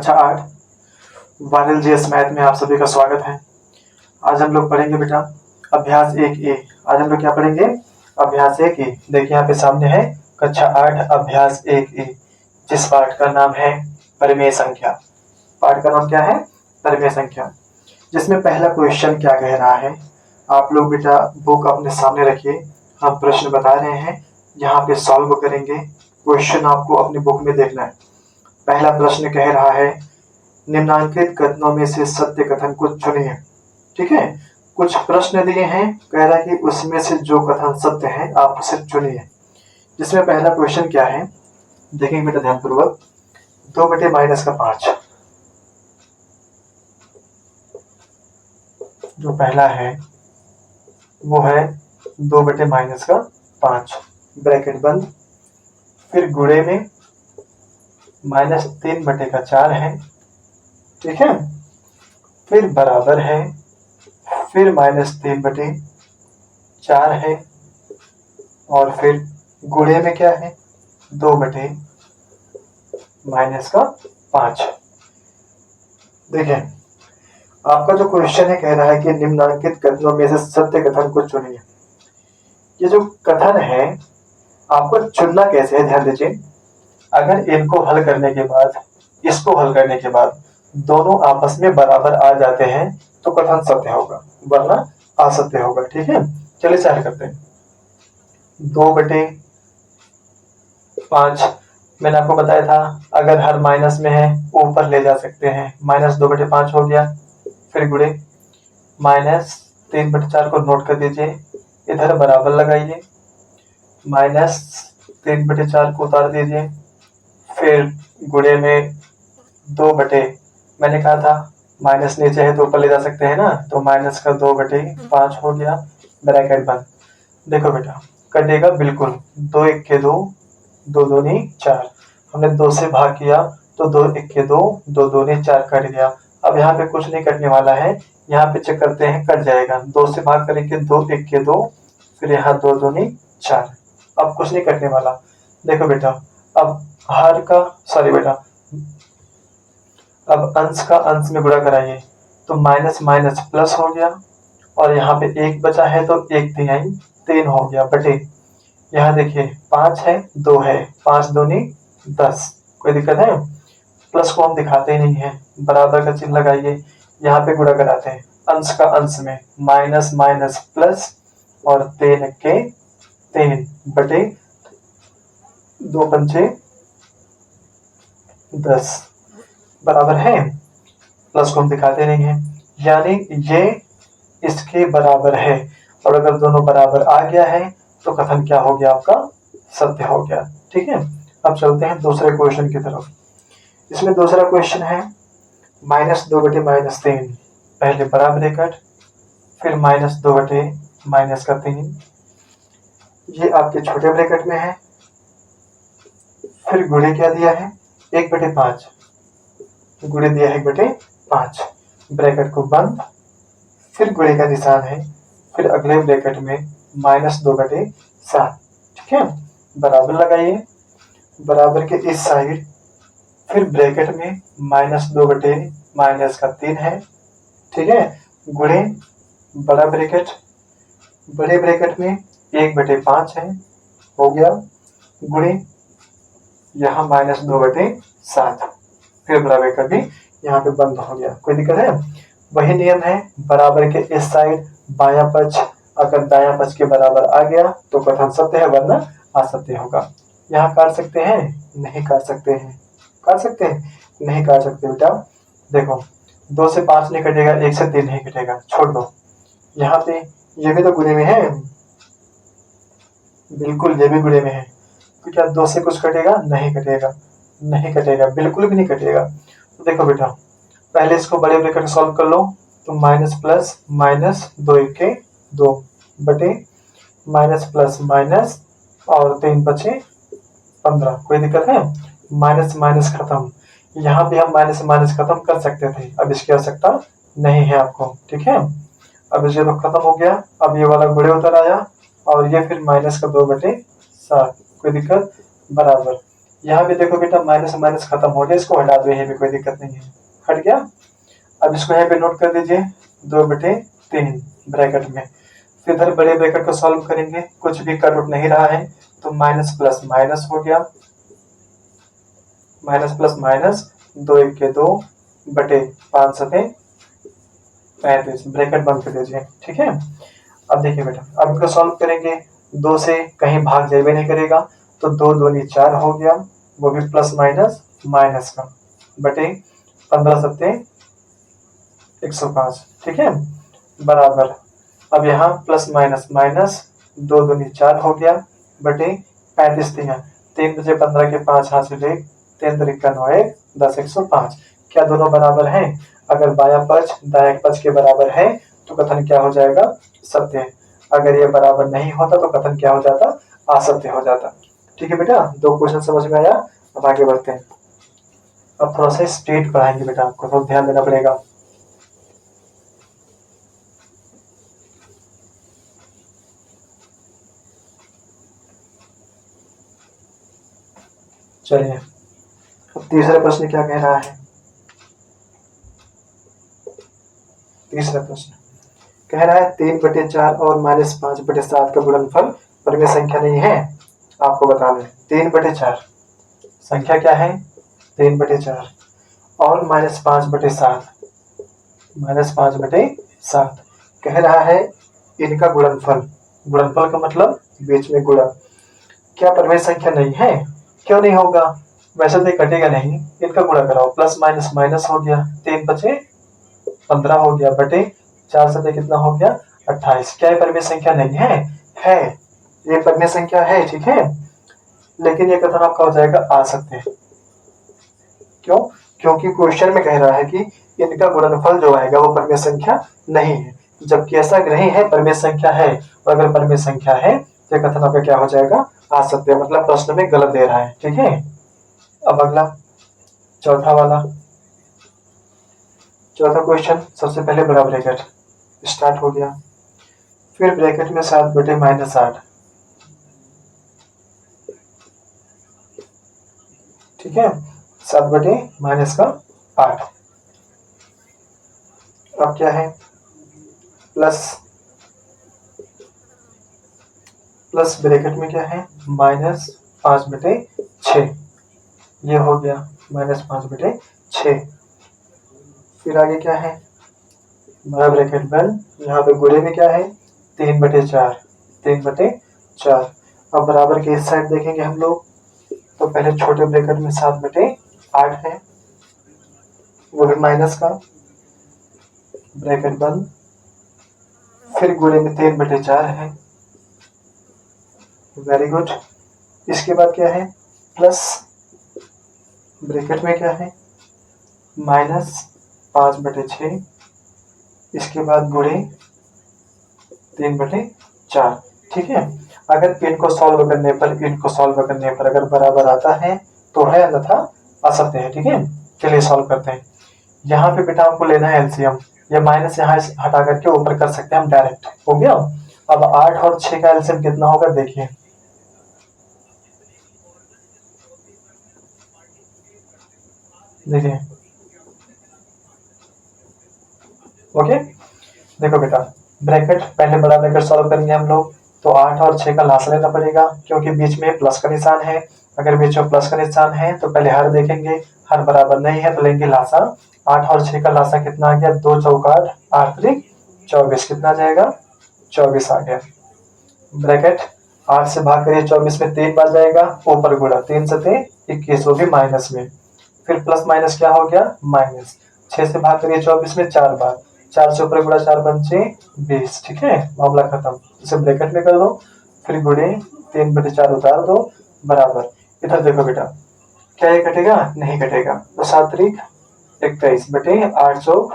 कक्षा 8 viral GS math में आप सभी का स्वागत है। आज हम लोग पढ़ेंगे बेटा अभ्यास 1A। आज हम लोग क्या पढ़ेंगे? अभ्यास 1A। देखिए यहाँ पे सामने है कक्षा 8 अभ्यास 1A, जिस पाठ का नाम है परिमेय संख्या। पाठ का नाम क्या है? परिमेय संख्या। जिसमें पहला क्वेश्चन क्या कह रहा है, आप लोग बेटा बुक अपने सामने रखिए, हम प्रश्न बता रहे हैं, यहाँ पे सॉल्व करेंगे। क्वेश्चन आपको अपनी बुक में देखना है। पहला प्रश्न कह रहा है निम्नांकित कथनों में से सत्य कथन को चुनिए। ठीक है, कुछ प्रश्न दिए हैं, कह रहा है कि उसमें से जो कथन सत्य है आप उसे चुनिए। जिसमें पहला क्वेश्चन क्या है देखेंगे बेटा ध्यानपूर्वक। 2/-5 जो पहला है वो है 2/-5 ब्रैकेट बंद, फिर गुणे में -3/4 है। ठीक है, फिर बराबर है, फिर -3/4 है, और फिर गुणे में क्या है 2/-5। देखिए आपका जो क्वेश्चन है कह रहा है कि निम्नांकित कथनों में से सत्य कथन को चुनिए। ये जो कथन है आपको चुनना कैसे है, ध्यान दीजिए। अगर इनको हल करने के बाद, इसको हल करने के बाद दोनों आपस में बराबर आ जाते हैं तो कथन सत्य होगा, वरना असत्य होगा। ठीक है, चलिए चार करते हैं। 2/5 मैंने आपको बताया था, अगर हर माइनस में है ऊपर ले जा सकते हैं, -2/5 हो गया। फिर गुणे -3/4 को नोट कर दीजिए, इधर बराबर लगाइए, -3/4 को उतार दीजिए, फिर गुणे में 2 बटे, मैंने कहा था माइनस नीचे है तो ऊपर ले जा सकते हैं ना, तो माइनस का 2/5 हो गया, ब्रैकेट बंद। देखो बेटा कटेगा बिल्कुल, 2 1 के 2, 2 दूनी 4, हमने 2 से भाग किया तो 2 1 के 2, 2 दूनी 4 कट गया। अब यहाँ पे कुछ नहीं कटने वाला है, यहाँ पे चेक करते हैं, कट जाएगा। 2 से भाग करेंगे 2 1 के 2, फिर यहाँ 2 दूनी 4, अब कुछ नहीं कटने वाला। देखो बेटा अब हर का सॉरी बेटा अब अंश का अंश में गुणा कराइए तो माइनस माइनस प्लस हो गया, और यहाँ पे 1 बचा है तो 1/3 3 हो गया बटे, यहाँ देखिए 5 है 2 है, 5 दूनी 10। कोई दिक्कत है? प्लस को हम दिखाते ही नहीं है, बराबर का चिन्ह लगाइए, यहाँ पे गुणा कराते हैं अंश का अंश में, माइनस माइनस प्लस, और 3 के 3 बटे 2 पंचे 10 बराबर है। प्लस को हम दिखाते नहीं है, यानी ये इसके बराबर है, और अगर दोनों बराबर आ गया है तो कथन क्या हो गया आपका? सत्य हो गया। ठीक है, अब चलते हैं दूसरे क्वेश्चन की तरफ। इसमें दूसरा क्वेश्चन है -2/-3, पहले बड़ा ब्रैकेट, फिर -2/-3, ये आपके छोटे ब्रैकेट में है, फिर गुणे क्या दिया है 1/5, गुणे दिया है 1/5, ब्रैकेट को बंद, फिर गुणे का निशान है, फिर अगले ब्रैकेट में -2/7। ठीक है, बराबर लगाइए, बराबर के इस साइड, फिर ब्रैकेट में -2/-3 है। ठीक है, गुणे बड़ा ब्रैकेट, बड़े ब्रैकेट में 1/5 है, हो गया, गुणे यहाँ -2/7, फिर बड़ा ब्रैकेट भी यहाँ पे बंद हो गया। कोई दिक्कत है? वही नियम है, बराबर के इस साइड बायां पक्ष अगर दायां पक्ष के बराबर आ गया तो कथन सत्य है, वरना असत्य होगा। यहाँ काट सकते हैं? नहीं काट सकते हैं। काट सकते हैं? नहीं काट सकते बेटा। देखो 2 से 5 नहीं कटेगा, 1 से 3 नहीं कटेगा, छोड़ दो। यहाँ पे ये भी तो गुणे में है, बिल्कुल ये भी गुणे में है, तो क्या 2 से कुछ कटेगा? नहीं कटेगा, नहीं कटेगा, बिल्कुल भी नहीं कटेगा। तो देखो बेटा पहले इसको बड़े ब्रैकेट सॉल्व कर लो, तो माइनस प्लस माइनस 2 1 के 2 बटे माइनस प्लस माइनस और 3 बचे 15। कोई दिक्कत है? माइनस माइनस खत्म, यहाँ पे हम माइनस माइनस खत्म कर सकते थे, अब इसकी आवश्यकता नहीं है आपको। ठीक है, अब ये तो खत्म हो गया, अब ये वाला गुणे उतर आया, और ये फिर -2/7। कोई दिक्कत? बराबर यहाँ भी देखो बेटा माइनस माइनस खत्म हो गया, इसको हटा दो, यहीं पे कोई दिक्कत नहीं है, हट गया। अब इसको यहाँ पे नोट कर दीजिए 2/3 ब्रैकेट में। फिर इधर बड़े ब्रैकेट को सॉल्व करेंगे, कुछ भी कट उठ नहीं रहा है, तो माइनस प्लस माइनस हो गया, माइनस प्लस माइनस 2 × 2 = 5 × 7 = 35, ब्रैकेट बंद कर दीजिए, ठीक है। अब देखिए बेटा, अब इनको सॉल्व करेंगे, 2 से कहीं भाग जाए नहीं करेगा, तो 2 दूनी 4 हो गया, वो भी प्लस माइनस माइनस का, बटे 15 × 7 = 105, ठीक है, बराबर। अब यहाँ प्लस माइनस माइनस 2 दूनी 4 हो गया, बटे 35 3 बजे 15 के 5 हाथ से ले, 3 3 9 1 10 105। क्या दोनों बराबर हैं? अगर बाया पक्ष दाया पक्ष के बराबर है तो कथन क्या हो जाएगा? सत्य। अगर ये बराबर नहीं होता तो कथन क्या हो जाता? असत्य हो जाता। ठीक है बेटा, 2 क्वेश्चन समझ में आया। अब आगे बढ़ते हैं। अब थोड़ा सा स्ट्रेट पढ़ाएंगे बेटा, आपको तो ध्यान देना पड़ेगा। चलिए, अब तीसरा प्रश्न क्या कह रहा है? तीसरा प्रश्न कह रहा है 3/4 और -5/7 का गुणनफल परिमेय संख्या नहीं है। आपको बताना है 3/4 संख्या क्या है? 3/4 और -5/7 कह रहा है इनका गुणनफल। गुणनफल का मतलब बीच में गुणा। क्या परिमेय संख्या नहीं है? क्यों नहीं होगा? वैसे तो कटेगा नहीं, इनका गुणा कराओ, प्लस माइनस माइनस हो गया, 3 बचे 15 हो गया, बटे 4 से कितना हो गया? 28। क्या ये परिमेय संख्या नहीं है? है, ये परिमेय संख्या है, ठीक है, लेकिन ये कथन आपका हो जाएगा असत्य। क्यों? क्योंकि क्वेश्चन में कह रहा है कि इनका गुणनफल जो आएगा वो परिमेय संख्या नहीं है, जबकि ऐसा नहीं है, परिमेय संख्या है। और अगर परिमेय संख्या है तो कथन आपका क्या हो जाएगा? असत्य, मतलब प्रश्न में गलत दे रहा है, ठीक है। अब अगला चौथा वाला, चौथा क्वेश्चन, सबसे पहले बड़ा ब्रैकेट स्टार्ट हो गया, फिर ब्रैकेट में 7/-8, ठीक है, 7/-8। अब क्या है? प्लस ब्रैकेट में क्या है? -5/6, ये हो गया -5/6। फिर आगे क्या है? बड़ा ब्रैकेट बंद, यहाँ पे गुणे में क्या है? 3/4, 3/4। अब बराबर के इस साइड देखेंगे हम लोग, तो पहले छोटे ब्रैकेट में 7/8 है, वो भी माइनस का, ब्रैकेट बंद, फिर गुणे में 3/4 है, वेरी गुड। इसके बाद क्या है? प्लस ब्रैकेट में क्या है? -5/6, इसके बाद गुणे 3/4, ठीक है। अगर इनको सॉल्व करने पर अगर बराबर आता है तो है, अन्यथा असत्य है, ठीक है। चलिए सॉल्व करते हैं। यहाँ पे बेटा हमको लेना है एलसीएम, ये माइनस यहाँ हटा करके ऊपर कर सकते हैं हम डायरेक्ट, हो गया। अब 8 और 6 का एलसीएम कितना होगा देखिए, देखिए, ओके। देखो बेटा, ब्रैकेट पहले बड़ा ब्रैकेट सॉल्व करेंगे हम लोग, तो 8 और 6 का लासा लेना पड़ेगा, क्योंकि बीच में प्लस का निशान है। अगर बीच में प्लस का निशान है तो पहले हर देखेंगे, हर बराबर नहीं है तो लेंगे लासा। 8 और 6 का लासा कितना आ गया? 2 चौका 8, 8 त्रिक 24, कितना आ जाएगा? 24 आ गया। ब्रैकेट 8 से भाग करिए 24 में 3 बार जाएगा, ऊपर गुणा, 3 7 21, वो भी माइनस में, फिर प्लस माइनस क्या हो गया? माइनस। 6 से भाग करिए 24 में 4 बार, 4 से ऊपर गुणा, 4 पंचे 20, ठीक है, मामला खत्म। इसे ब्रैकेट में कर दो, फिर गुणे 3/4 उतार दो, बराबर। इधर देखो बेटा, क्या ये कटेगा? नहीं कटेगा, तो 7 त्रिक 21 बटे 8 चौक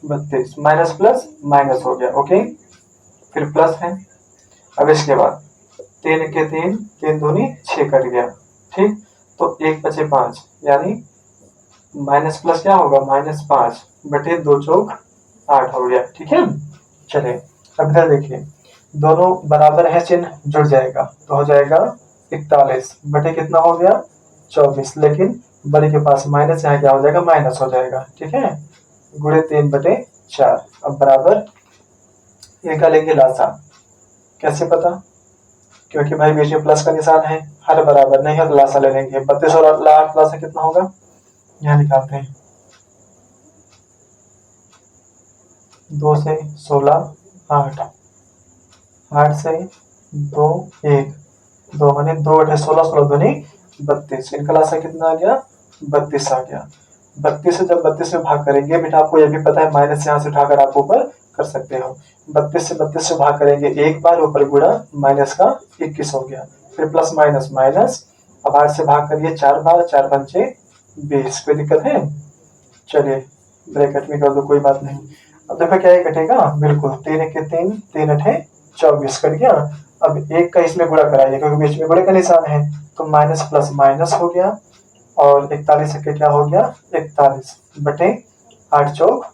32, माइनस प्लस माइनस हो गया, ओके। फिर प्लस है। अब इसके बाद 3 के 3, 3 दूनी 6 कट गया, ठीक, तो 1 बचे 5, यानी माइनस प्लस क्या होगा? -5 बटे 2 चौक 8 हो गया, ठीक है। चलिए अब इधर देखिए, दोनों बराबर है, चिन्ह जुड़ जाएगा तो हो जाएगा 41 बटे कितना हो गया? 24, लेकिन बड़े के पास माइनस, यहाँ क्या हो जाएगा, माइनस हो जाएगा। ठीक है, गुणे 3/4। अब बराबर इनका लेंगे लासा। कैसे पता? क्योंकि भाई बीच में प्लस का निशान है, हर बराबर नहीं है तो लासा ले लेंगे। 32 और 8 लासा कितना होगा, यहाँ निकालते हैं। 2 से 16, 8, 8 से 2, 1, 2 माने 2/16, 16 दूनी 32। इनका लासा कितना आ गया, 32 आ गया। 32 से जब 32 में भाग करेंगे, बेटा आपको यह भी पता है माइनस यहाँ से उठाकर आप ऊपर कर सकते हो। 32 से 32 से भाग करेंगे एक बार, ऊपर गुणा माइनस का 21 हो गया, फिर प्लस माइनस माइनस। अब 8 से भाग करिए 4 बार, 4 पंचे 20। कोई दिक्कत है? चलिए ब्रैकेट में कर दो, कोई बात नहीं। अब देखो क्या ये कटेगा, बिल्कुल 3 1 3, 3 8 24 कट गया। अब एक का इसमें गुणा कराइए क्योंकि बीच में गुणे का निशान है, तो माइनस प्लस माइनस हो गया, और 41 के क्या हो गया, 41/8 चौक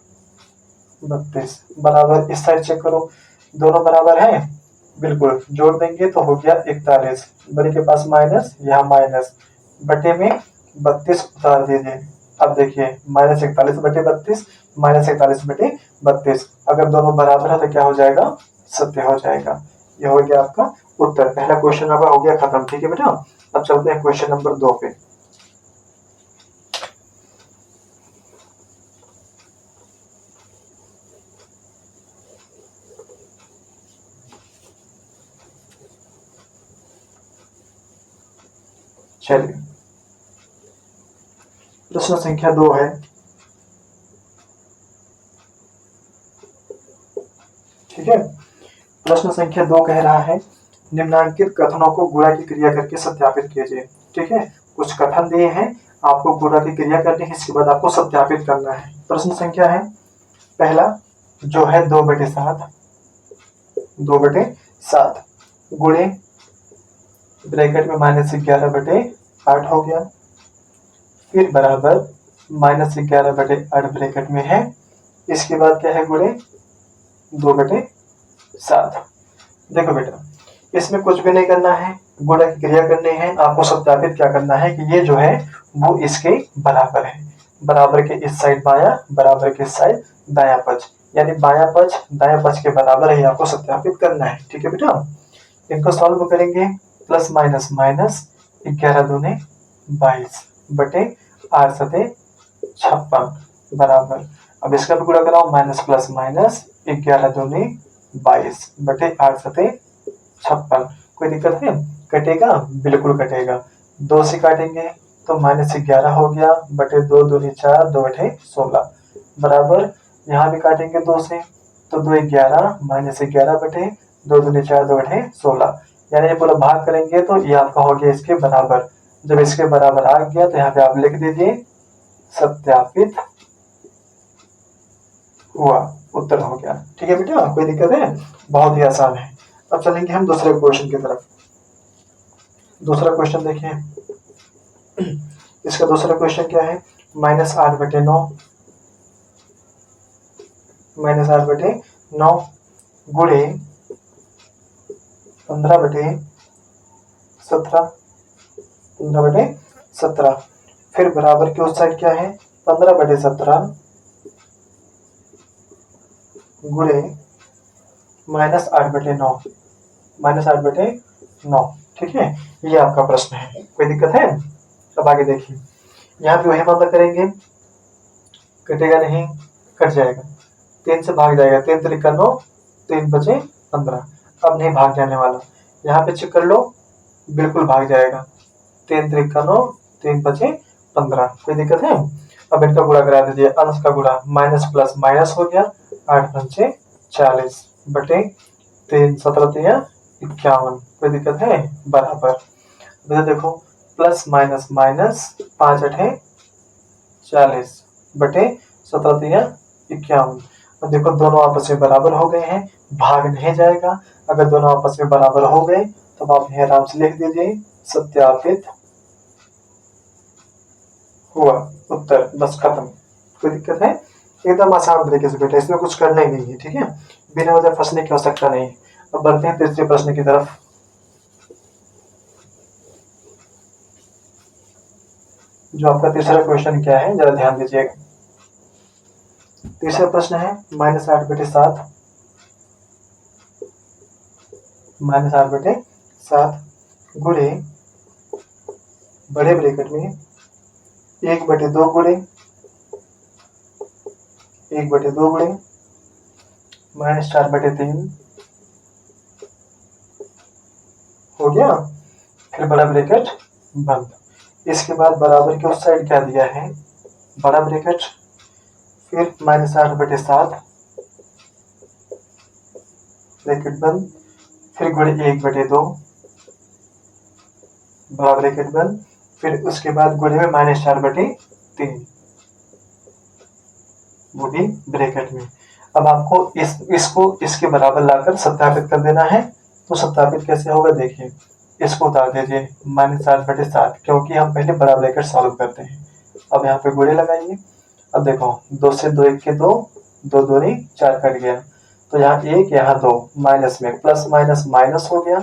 32 बराबर। इस साइड चेक करो, दोनों बराबर है, बिल्कुल जोड़ देंगे तो हो गया 41। बड़े के पास माइनस, यहाँ माइनस, बटे में 32 उतार दीजिए। अब देखिए -41/32 -41/32, अगर दोनों बराबर है तो क्या हो जाएगा, सत्य हो जाएगा। ये हो गया आपका उत्तर। पहला क्वेश्चन आपका हो गया खत्म। ठीक है बेटा, अब चलते हैं क्वेश्चन नंबर 2 पे। चलिए, प्रश्न संख्या 2 है। ठीक है, प्रश्न संख्या 2 कह रहा है, निम्नांकित कथनों को गुणा की क्रिया करके सत्यापित कीजिए। ठीक है, कुछ कथन दिए हैं, आपको गुणा की क्रिया करनी है, इसके बाद आपको सत्यापित करना है। प्रश्न संख्या है पहला, जो है 2/7, 2/7 गुणे ब्रैकेट में -11/8 हो गया, फिर बराबर -11/8 ब्रैकेट में है, इसके बाद क्या है, गुणे 2/7। देखो बेटा, इसमें कुछ भी नहीं करना है, गुणा की क्रिया करनी है। आपको सत्यापित क्या करना है कि ये जो है वो इसके बराबर है। बराबर के इस साइड बाया, बराबर के इस साइड दाया पक्ष, यानी बाया पक्ष दाया पक्ष के बराबर है, आपको सत्यापित करना है। ठीक है बेटा, इनको सॉल्व करेंगे, प्लस माइनस माइनस, 11 दूने 22 बटे 8 सते 56 बराबर। अब इसका भी गुणा कराओ, माइनस प्लस माइनस, 11 दूनी 22 बटे 8 सते 56। कोई दिक्कत है? कटेगा, बिल्कुल कटेगा। 2 से काटेंगे तो -11 हो गया, बटे 2 दूनी 4, 2/16 बराबर। यहाँ भी काटेंगे 2 से तो 2 11, -11 बटे 2 दूनी 4, 2/16, यानी ये पूरा भाग करेंगे तो ये आपका हो गया इसके बराबर। जब इसके बराबर आ गया तो यहाँ पे आप लिख दीजिए सत्यापित हुआ, उत्तर हो गया। ठीक है बेटा, कोई दिक्कत है? बहुत ही आसान है। अब चलेंगे हम दूसरे क्वेश्चन की तरफ। दूसरा क्वेश्चन देखिए, इसका दूसरा क्वेश्चन क्या है, -8/9, -8/9 गुणे 15/17, 15/17, फिर बराबर की उस साइड क्या है, 15/17 गुणे -8/9, -8/9। ठीक है, ये आपका प्रश्न है। कोई दिक्कत है? अब आगे देखिए, यहाँ पे वही मामला करेंगे, कटेगा नहीं, कट जाएगा, 3 से भाग जाएगा, 3 3 9, 3 बचे 15। अब नहीं भाग जाने वाला, यहाँ पे चेक कर लो, बिल्कुल भाग जाएगा, 3 3 9, 3 बचे 15। कोई दिक्कत है? अब इनका गुणा करा दीजिए, अंश का गुणा, माइनस प्लस माइनस हो गया, 8 पंचे 40 बटे 3 17 51। कोई दिक्कत है? बराबर। देखो, प्लस माइनस माइनस, 5 8 40 बटे 17 51। अब देखो दोनों आपस में बराबर हो गए हैं, भाग नहीं जाएगा। अगर दोनों आपस में बराबर हो गए तो आप यह आराम से लिख दीजिए सत्यापित हुआ, उत्तर, बस खत्म। कोई दिक्कत है? एकदम आसान तरीके से बेटा, इसमें कुछ करना ही नहीं है। ठीक है, बिना वजह फंसने की आवश्यकता नहीं है। अब बढ़ते हैं तीसरे प्रश्न की तरफ। जो आपका तीसरा क्वेश्चन क्या है जरा ध्यान दीजिएगा। तीसरा प्रश्न है -8/7 -8/7 गुणे बड़े ब्रैकेट में 1/2 गुणे -4/3 हो गया। फिर बड़ा ब्रैकेट बंद। इसके बाद बराबर के उस साइड क्या दिया है, बड़ा ब्रैकेट, फिर -8/7 ब्रैकेट बंद, फिर गुणे 1/2 बड़ा ब्रैकेट बंद, फिर उसके बाद गुणे में -4/3 वो भी ब्रैकेट में। अब आपको इसको इसके बराबर लाकर सत्यापित कर देना है। तो सत्यापित कैसे होगा देखिए, इसको उतार दीजिए -8/7 क्योंकि हम पहले बड़ा ब्रैकेट सॉल्व करते हैं। अब यहाँ पे गुणे लगाइए। अब देखो 2 से 2 1 के 2, 2 दूनी 4 कट गया, तो यहाँ 1 यहाँ 2 माइनस में प्लस माइनस माइनस हो गया,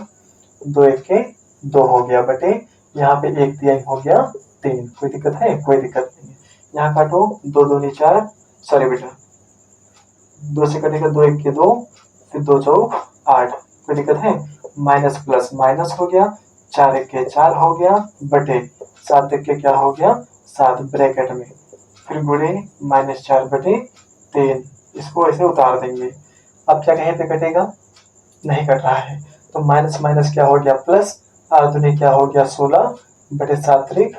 2 1 के 2 हो गया बटे यहाँ पे 1 3 हो गया 3। कोई दिक्कत है? कोई दिक्कत नहीं है। यहाँ काटो 2 दूनी 4, सॉरी बेटा 2 से कटेगा 2 1 के 2, फिर 2 चौक 8। कोई दिक्कत है? माइनस प्लस माइनस हो गया, 4 1 के 4 हो गया बटे 7 1 के क्या हो गया 7 ब्रैकेट में, फिर गुणे -4/3। इसको ऐसे उतार देंगे। अब क्या कहीं पे कटेगा? नहीं कट रहा है, तो माइनस माइनस क्या हो गया प्लस, 8 दूनी क्या हो गया 16 बटे 7 त्रिक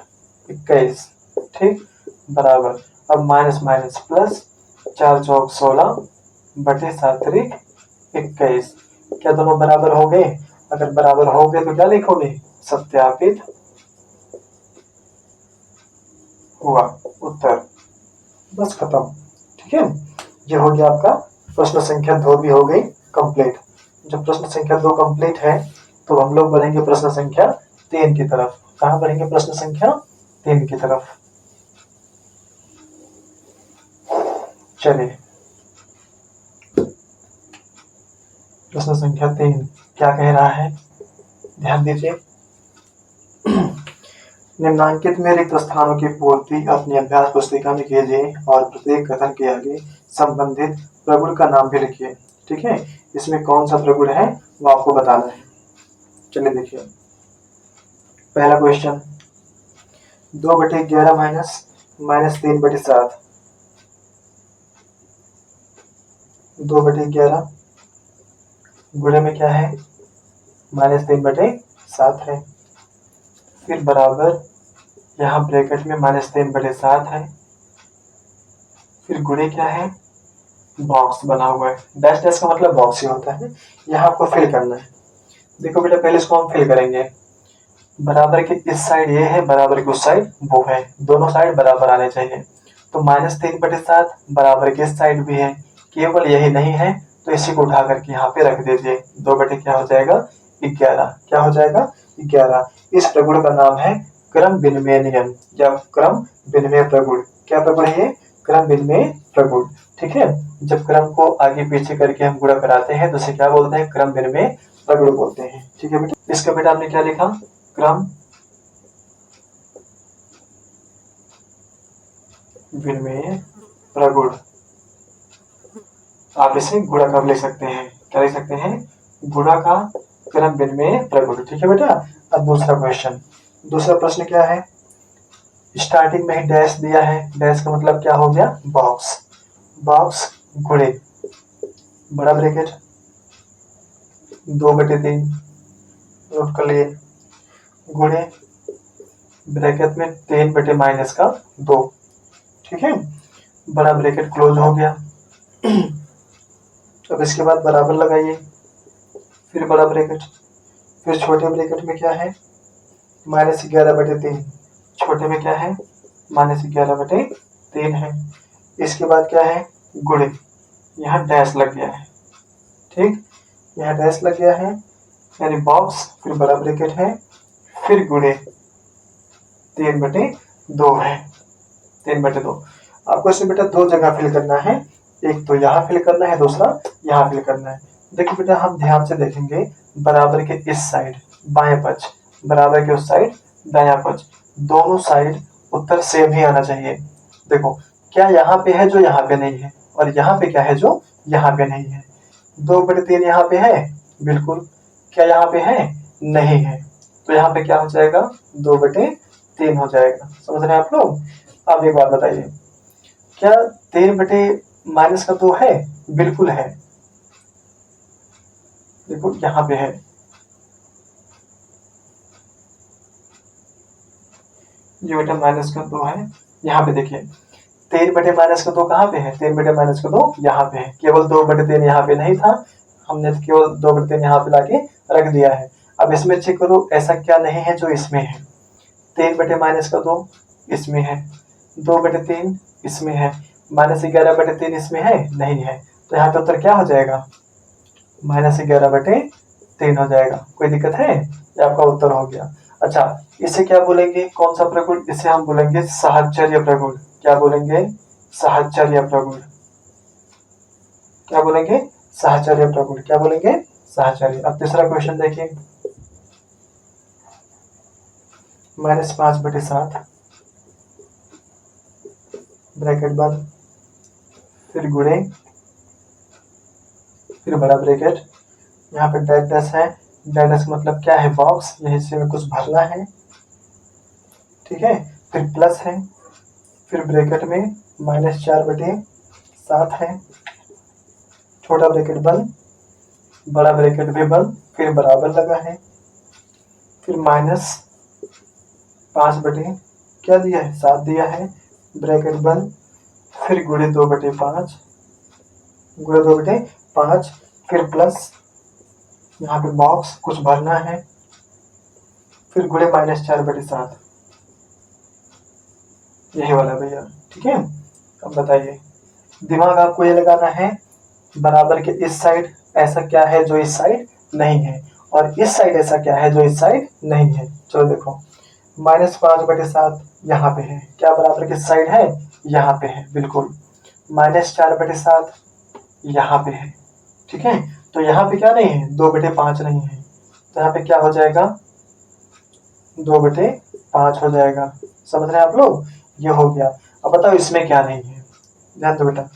21। ठीक, बराबर। अब माइनस माइनस प्लस, 4 चौक 16 बटे 7 त्रिक 21। क्या दोनों बराबर हो गए? अगर बराबर हो गए तो क्या लिखोगे? सत्यापित हुआ उत्तर। बस खत्म। ठीक है, ये हो गया आपका प्रश्न संख्या 2 भी हो गई कंप्लीट। जब प्रश्न संख्या 2 कंप्लीट है तो हम लोग बढ़ेंगे प्रश्न संख्या 3 की तरफ। कहाँ बढ़ेंगे? प्रश्न संख्या 3 की तरफ। चलिए, प्रश्न संख्या 3 क्या कह रहा है, ध्यान दीजिए। निम्नांकित में रिक्त स्थानों की पूर्ति अपनी अभ्यास पुस्तिका में कीजिए और प्रत्येक कथन के आगे संबंधित प्रगुण का नाम भी लिखिए। ठीक है, इसमें कौन सा प्रगुण है वो आपको बताना है। चलिए देखिए, पहला क्वेश्चन 2/11 -3/7। 2/11 गुणे में क्या है -3/7 है, फिर बराबर यहाँ ब्रैकेट में -3/7 है, फिर गुणे क्या है, बॉक्स बना हुआ है। डैश डैश का मतलब बॉक्स ही होता है। यहाँ आपको फिल करना है। देखो बेटा, पहले इसको हम फिल करेंगे। बराबर के इस साइड ये है, बराबर के उस साइड वो है, दोनों साइड बराबर आने चाहिए। तो -3/7 बराबर के इस साइड भी है, केवल यही नहीं है, तो इसी को उठा करके यहाँ पे रख दीजिए। 2 क्या हो जाएगा 11। क्या हो जाएगा 11। इस प्रगुण का नाम है क्रम विनिमय नियम या क्रम विनिमय प्रगुण। क्या प्रगुण है ये? क्रम विनिमय प्रगुण। ठीक है, जब क्रम को आगे पीछे करके हम गुणा कराते हैं तो इसे क्या बोलते हैं? क्रम विनिमय प्रगुण बोलते हैं। ठीक है बेटा, इसका बेटा आपने क्या लिखा? क्रम विनिमय प्रगुण। आप इसे गुणा कर ले सकते हैं। क्या लिख सकते हैं? गुणा का क्रम विनिमय प्रगुण। ठीक है बेटा। अब दूसरा क्वेश्चन, दूसरा प्रश्न क्या है? स्टार्टिंग में ही डैश दिया है, डैश का मतलब क्या हो गया? बॉक्स। बॉक्स गुणे बड़ा ब्रैकेट 2/3 नोट कर लिए, गुणे ब्रैकेट में 3 बटे -2। ठीक है, बड़ा ब्रैकेट क्लोज हो गया। अब इसके बाद बराबर लगाइए, फिर बड़ा ब्रैकेट, फिर छोटे ब्रैकेट में क्या है? -11/3। छोटे में क्या है? -11/3 है। इसके बाद क्या है? गुणे, यहाँ डैश लग गया है। ठीक, यहाँ डैश लग गया है, यानी बॉक्स, फिर बड़ा ब्रैकेट है, फिर गुणे 3/2 है। 3/2 आपको इसे बेटा दो जगह फिल करना है, एक तो यहाँ फिल करना है, दूसरा यहाँ फिल करना है। देखिए बेटा, हम ध्यान से देखेंगे, बराबर के इस साइड बाएं पक्ष, बराबर के उस साइड दायां पक्ष, दोनों साइड उत्तर सेम ही आना चाहिए। देखो क्या यहाँ पे है जो यहाँ पे नहीं है, और यहाँ पे क्या है जो यहाँ पे नहीं है। 2/3 यहाँ पे है, बिल्कुल। क्या यहाँ पे है? नहीं है। तो यहाँ पे क्या हो जाएगा? 2/3 हो जाएगा। समझ रहे हैं आप लोग? अब एक बात बताइए, क्या 3/-2 है? बिल्कुल है। देखो यहाँ पे है, ये बेटा -2 है। यहाँ पे देखिए 3/-2 कहाँ पे है? 3/-2 यहाँ पे है। केवल 2/3 यहाँ पे नहीं था, हमने तो केवल 2/3 यहाँ पे लाके रख दिया है। अब इसमें चेक करो, ऐसा क्या नहीं है जो इसमें है। 3/-2 इसमें है, 2/3 इसमें है, -11/3 इसमें है नहीं है। तो यहाँ पे उत्तर क्या हो जाएगा? -11/3 हो जाएगा। कोई दिक्कत है? ये आपका उत्तर हो गया। अच्छा, इसे क्या बोलेंगे? कौन सा प्रगुण? इसे हम बोलेंगे साहचर्य प्रगुण। क्या बोलेंगे? साहचर्य प्रगुण। क्या बोलेंगे? साहचर्य प्रगुण। क्या बोलेंगे? साहचर्य। अब तीसरा क्वेश्चन देखिए, -5/7 ब्रैकेट बंद, फिर गुणे, फिर बड़ा ब्रैकेट, यहाँ पे डैश है। डैश मतलब क्या है? बॉक्स, यहीं से कुछ भरना है, ठीक है। फिर प्लस है, फिर ब्रैकेट में -4/7 है, छोटा ब्रैकेट बंद, बड़ा ब्रैकेट भी बंद, फिर बराबर लगा है, फिर -5 क्या दिया है? 7 दिया है, ब्रैकेट बंद, फिर गुणे 2/5, गुणे 2/5, फिर प्लस, यहाँ पे बॉक्स कुछ भरना है, फिर गुणे -4/7, यही वाला भैया, ठीक है। अब बताइए, दिमाग आपको ये लगाना है, बराबर के इस साइड ऐसा क्या है जो इस साइड नहीं है, और इस साइड ऐसा क्या है जो इस साइड नहीं है। चलो देखो, -5/7 यहाँ पे है, क्या बराबर के साइड है? यहाँ पे है, बिल्कुल। -4/7 यहाँ पे है, ठीक है। तो यहाँ पे क्या नहीं है? 2/5 नहीं है, तो यहाँ पे क्या हो जाएगा? 2/5 हो जाएगा। समझ रहे हैं आप लोग? ये हो गया। अब बताओ इसमें क्या नहीं है? ध्यान दो बेटा,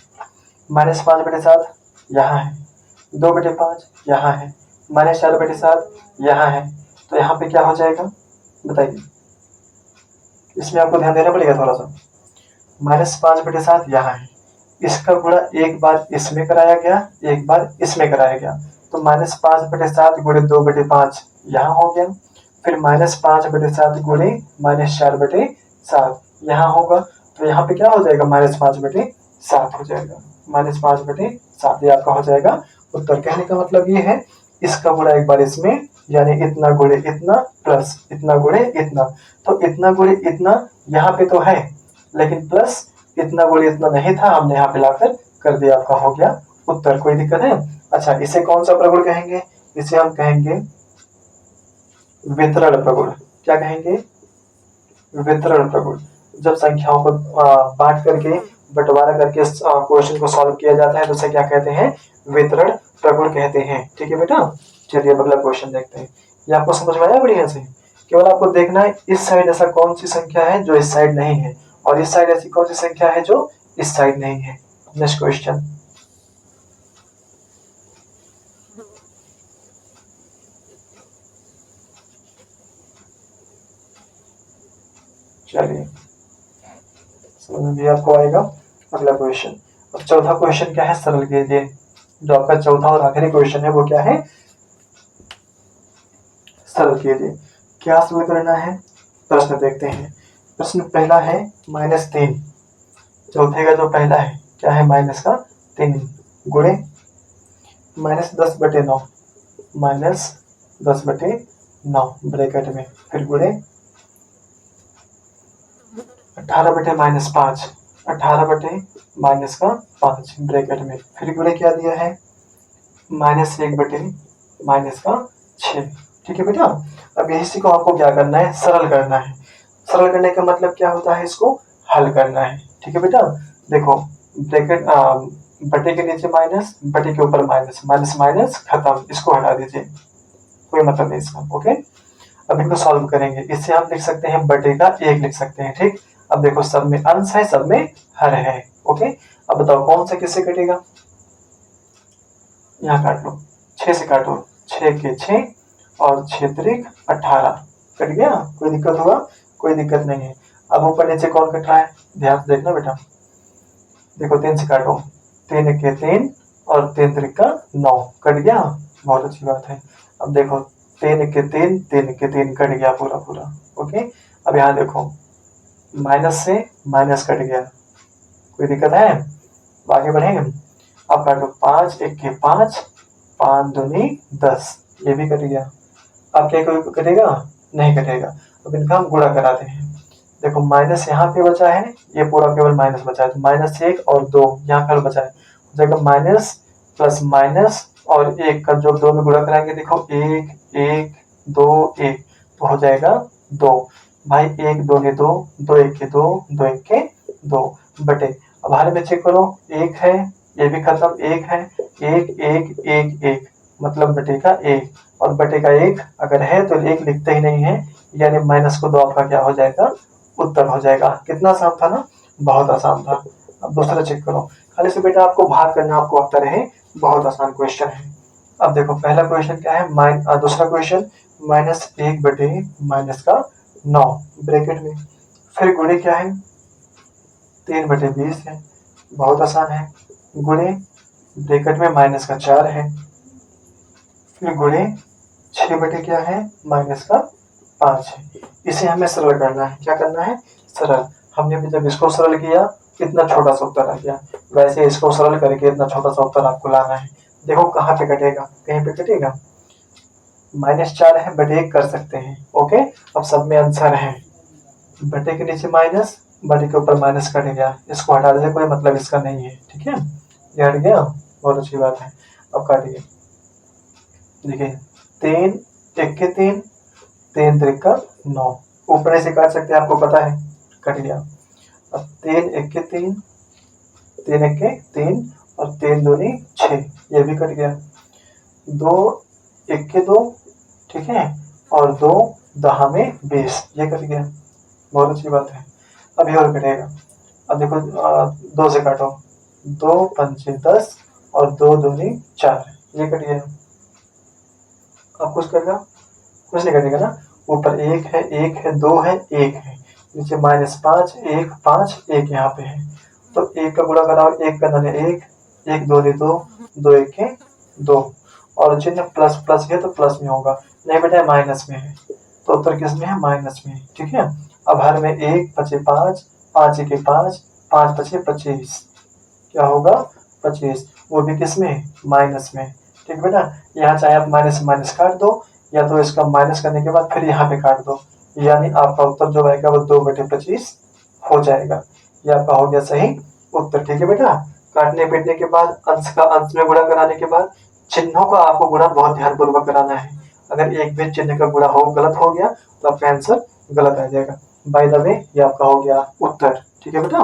-5/7 यहाँ है, 2/5 यहाँ है, -4/7 यहाँ है, तो यहाँ पे क्या हो जाएगा? बताइए, इसमें आपको ध्यान देना पड़ेगा थोड़ा सा। -5/7 यहाँ है, इसका गुणा एक बार इसमें कराया गया, एक बार इसमें कराया गया, तो -5/7 गुणे 2/5 यहाँ हो गया, फिर -5/7 गुणे -4/7 यहाँ होगा, तो यहाँ पे क्या हो जाएगा? -5/7 हो जाएगा। -5/7 ये आपका हो जाएगा उत्तर। कहने का मतलब ये है, इसका गुणा एक बार इसमें, यानी इतना गुणे इतना प्लस इतना गुणे इतना, तो इतना गुणे इतना यहाँ पे तो है, लेकिन प्लस इतना गुणे इतना नहीं था, हमने यहाँ पे लाकर कर दिया, आपका हो गया उत्तर। कोई दिक्कत है? अच्छा, इसे कौन सा प्रगुण कहेंगे? इसे हम कहेंगे वितरण प्रगुण। क्या कहेंगे? वितरण प्रगुण। जब संख्याओं को बांट करके, बंटवारा करके क्वेश्चन को सॉल्व किया जाता है तो उसे क्या कहते हैं? वितरण प्रगुण कहते हैं। ठीक है बेटा, चलिए अगला क्वेश्चन देखते हैं। ये आपको समझ में आया बढ़िया से? केवल आपको देखना है इस साइड ऐसा कौन सी संख्या है जो इस साइड नहीं है, और इस साइड ऐसी कौन सी संख्या है जो इस साइड नहीं है। नेक्स्ट क्वेश्चन, चलिए समझ में भी आपको आएगा। अगला क्वेश्चन, अब चौथा क्वेश्चन क्या है? सरल कीजिए। जो आपका चौथा और आखिरी क्वेश्चन है वो क्या है? सरल कीजिए। क्या सरल करना है? प्रश्न देखते हैं। प्रश्न पहला है -3, चौथे का जो पहला है क्या है? -3 गुणे -10/9, -10/9 ब्रैकेट में, फिर गुणे 18/-5, 18/-5 ब्रैकेट में, फिर गुणे क्या दिया है? -1/-6। ठीक है बेटा, अब इसी को आपको क्या करना है? सरल करना है। सरल करने का मतलब क्या होता है? इसको हल करना है। ठीक है बेटा, देखो ब्रैकेट बटे के नीचे माइनस, बटे के ऊपर माइनस, माइनस माइनस खत्म, इसको हटा दीजिए, कोई मतलब नहीं इसका। ओके, अब इनको सॉल्व करेंगे। इससे हम लिख सकते हैं बटे का 1 लिख सकते हैं, ठीक। अब देखो सब में अंश है, सब में हर है। ओके, अब बताओ कौन सा किससे कटेगा? यहाँ काट लो, 6 से काटो, 6 के 6 और 6 त्रिक 18 कट गया। कोई दिक्कत हुआ? कोई दिक्कत नहीं है। अब ऊपर नीचे कौन कट रहा है? ध्यान से देखना बेटा, देखो 3 से काटो, 3 के 3 और 3 त्रिक का 9 कट गया। बहुत अच्छी बात है। अब देखो 3 के 3, 3 के 3 कट गया पूरा पूरा। ओके, अब यहाँ देखो माइनस से माइनस कट गया, कोई दिक्कत है? आगे बढ़ेंगे। अब काटो, 5 1 के 5, 5 दूनी 10, ये भी कट गया। अब क्या कोई कटेगा? नहीं कटेगा। अब इनका हम गुणा कराते हैं। देखो माइनस यहाँ पे बचा है, ये पूरा केवल माइनस बचा है, तो -1 और 2 यहाँ कल बचा है, हो जाएगा माइनस प्लस माइनस और 1 का जो 2 में गुणा कराएंगे, देखो 1 1 2 1 तो हो जाएगा 2। भाई 1 2 ने 2, 2 1 के 2, 2 1 के 2 बटे। अब बाहर में चेक करो, 1 है, ये भी खत्म, 1 है, 1 1 1 1 मतलब बटे का 1 और बटे का 1 अगर है तो 1 लिखते ही नहीं है, यानी माइनस को 2 आपका क्या हो जाएगा? उत्तर हो जाएगा। कितना आसान था ना? बहुत आसान था। अब दूसरा चेक करो, खाली से बेटा आपको भाग करना आपको आता रहे, बहुत आसान क्वेश्चन है। अब देखो पहला क्वेश्चन क्या है, दूसरा क्वेश्चन -1 बटे माइनस का 9 ब्रैकेट में, फिर गुणे क्या है? 3 बटे 20 है, बहुत आसान है। गुणे ब्रैकेट में माइनस का 4 है, फिर गुणे 6 बटे क्या है? माइनस का 5 है। इसे हमें सरल करना है। क्या करना है? सरल। हमने भी जब इसको सरल किया कितना छोटा सा उत्तर आ गया, वैसे इसको सरल करके इतना छोटा सा उत्तर आपको लाना है। देखो कहाँ पे कटेगा? कहीं पे कटेगा। -4 है, बटे 1 कर सकते हैं। ओके, अब सब में आंसर है, बटे के नीचे माइनस, बटे के ऊपर माइनस कट गया, इसको हटा देने कोई मतलब इसका नहीं है। ठीक है, ये हट गया, बहुत अच्छी बात है। अब काटिए, देखिए 3 1 के 3, 3 त्रिक का 9, ऊपर से काट सकते हैं, आपको पता है, कट गया। अब 3 1 के 3, 3 1 के 3 और 3 दूनी 6, ये भी कट गया। 2 1 के 2, ठीक है, और 2 दहा में 20, ये कट गया, बहुत अच्छी बात है। अब ये और कटेगा। अब देखो 2 से काटो, 2 पंचे 10 और 2 दूनी 4, ये कट गया। अब कुछ कटेगा? कुछ नहीं कटेगा ना। ऊपर 1 है, 1 है, 2 है, 1 है, नीचे -5 1 5 1 यहाँ पे है, तो 1 का गुणा कराओ, 1 का धन 1, 1 2 2, 2 1 के 2 और चिन्ह प्लस प्लस है तो प्लस में होगा, नहीं बेटा माइनस में है, तो उत्तर किस में है? माइनस में। ठीक है, अब हर में 1 पचे 5, 5 1 5, 5 पचे 25, क्या होगा? 25, वो भी किस में? माइनस में। ठीक बेटा, यहाँ चाहे आप माइनस माइनस काट दो, या तो इसका माइनस करने के बाद फिर यहाँ पे काट दो, यानी आपका उत्तर जो आएगा वो 2 बटे 25 हो जाएगा। ये आपका हो गया सही उत्तर। ठीक है बेटा, काटने पीटने के बाद अंश का अंश में गुणा कराने के बाद चिन्हों का आपको गुणा बहुत ध्यानपूर्वक कराना है। अगर एक भी चिन्ह का गुणा हो गलत हो गया तो आपका आंसर गलत आ जाएगा। बाय द वे ये आपका हो गया उत्तर। ठीक है बेटा।